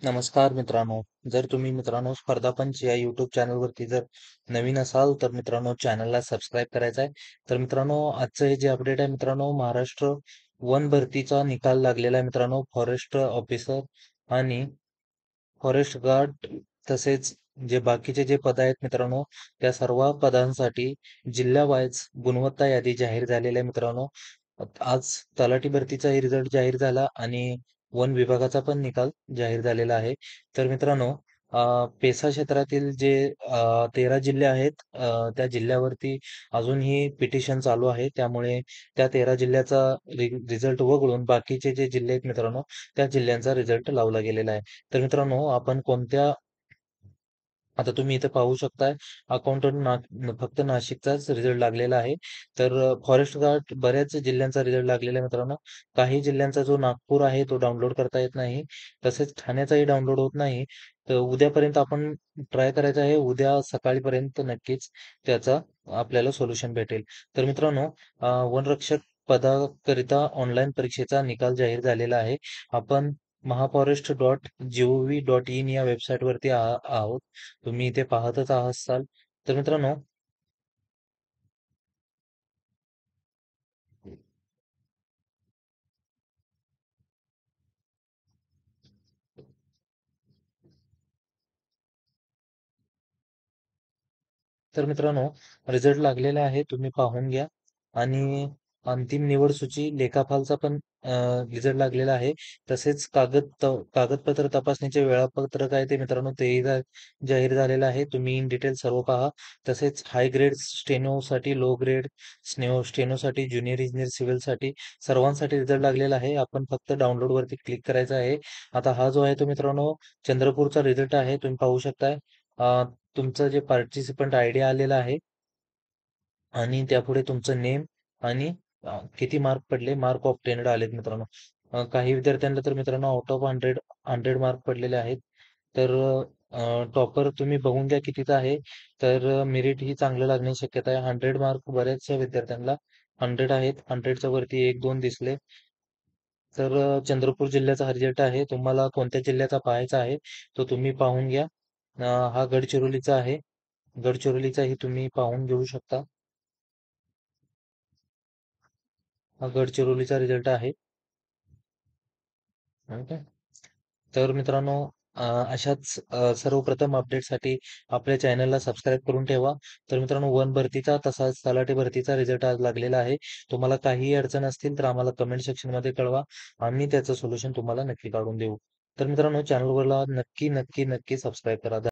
नमस्कार मित्रांनो. जर तुम्ही मित्रांनो स्पर्धा पंच या YouTube चॅनलवरती जर नवीन असाल तर मित्रांनो चॅनलला सबस्क्राईब करायचं आहे. तर मित्रांनो आजचं हे जे अपडेट आहे मित्रांनो महाराष्ट्र वन भरतीचा निकाल लागलेला आहे मित्रांनो. फॉरेस्ट ऑफिसर आणि फॉरेस्ट गार्ड तसेच जे बाकीचे जे पद आहेत मित्रांनो त्या सर्व पदांसाठी जिल्हा वाईज गुणवत्ता यादी जाहीर झालेली आहे मित्रांनो. आज तलाठी भरतीचाही रिझल्ट जाहीर झाला आणि वन विभागाचा पण निकाल जाहीर झालेला आहे. तर मित्रांनो पेसा क्षेत्रातील जे 13 जिल्हे आहेत त्या जिल्ह्यावरती अजूनही पिटिशन चालू आहे. त्यामुळे त्या 13 जिल्ह्याचा रिझल्ट वगळून बाकीचे जे जिल्हे आहेत मित्रांनो त्या जिल्ह्यांचा रिझल्ट लावला गेलेला आहे. तर मित्रांनो आपण कोणत्या आता तुम्ही इथे पाहू शकताय अकाउंटंट फक्त नाशिकचाच रिझल्ट लागलेला आहे. तर फॉरेस्ट गार्ड बऱ्याच जिल्ह्यांचा रिझल्ट लागलेला आहे मित्रांनो. काही जिल्ह्यांचा जो नागपूर आहे तो डाउनलोड करता येत नाही. तसेच ठाण्याचाही डाउनलोड होत नाही. तर उद्यापर्यंत आपण ट्राय करायचं आहे. उद्या सकाळीपर्यंत नक्कीच त्याचा आपल्याला सोल्युशन भेटेल. तर मित्रांनो वनरक्षक पदाकरिता ऑनलाईन परीक्षेचा निकाल जाहीर झालेला आहे. आपण महाफॉरेस्ट.gov.in या वेबसाईटवरती आहोत. तुम्ही इथे पाहतच असाल. तर मित्रांनो तर मित्रांनो रिझल्ट लागलेला आहे. तुम्ही पाहून घ्या. आणि अंतिम निवड सूची लेखाफालचा पण रिझल्ट लागलेला आहे. तसेच कागदपत्र तपासणीचे वेळापत्रक आहे ते मित्रांनो तेही जाहीर झालेलं आहे. तुम्ही इन डिटेल सर्व पहा. तसेच हाय ग्रेड स्टेनोसाठी, लो ग्रेड स्टेनोसाठी, ज्युनियर इंजिनियर सिव्हिलसाठी सर्वांसाठी रिझल्ट लागलेला आहे. आपण फक्त डाउनलोड वरती क्लिक करायचं आहे. आता हा जो आहे तो मित्रांनो चंद्रपूरचा रिझल्ट आहे. तुम्ही पाहू शकताय. तुमचं जे पार्टिसिपंट आयडी आलेला आहे आणि त्यापुढे तुमचं नेम आणि किती मार्क पडले, मार्क ऑब्टेन्ड आलेत मित्रांनो. काही विद्यार्थ्यांना तर मित्रांनो आउट ऑफ 100 मार्क पडलेले आहेत. तर टॉपर तुम्ही बघून घ्या कितीचा आहे. तर मेरिट ही चांगलं लागण्याची शक्यता आहे. 100 मार्क बऱ्याचशा विद्यार्थ्यांना 100 आहेत. 100च्या वरती 1-2 दिसले. तर चंद्रपूर जिल्ह्याचा हा रिझल्ट आहे. तुम्हाला कोणत्या जिल्ह्याचा पाहायचा आहे तो तुम्ही पाहून घ्या. हा गडचिरोलीचा आहे. गडचिरोलीचाही तुम्ही पाहून घेऊ शकता. हा गडचिरोलीचा रिझल्ट आहे. ओके. तर मित्रांनो अशाच सर्वप्रथम अपडेटसाठी आपल्या चॅनलला सबस्क्राईब करून ठेवा. तर मित्रांनो वन भरतीचा तसाच तलाठी भरतीचा रिझल्ट आज लागलेला आहे. तुम्हाला काहीही अडचण असतील तर आम्हाला कमेंट सेक्शनमध्ये कळवा. आम्ही त्याचं सोल्युशन तुम्हाला नक्की काढून देऊ. तर मित्रांनो चॅनलवरला नक्की नक्की नक्की सबस्क्राईब करा.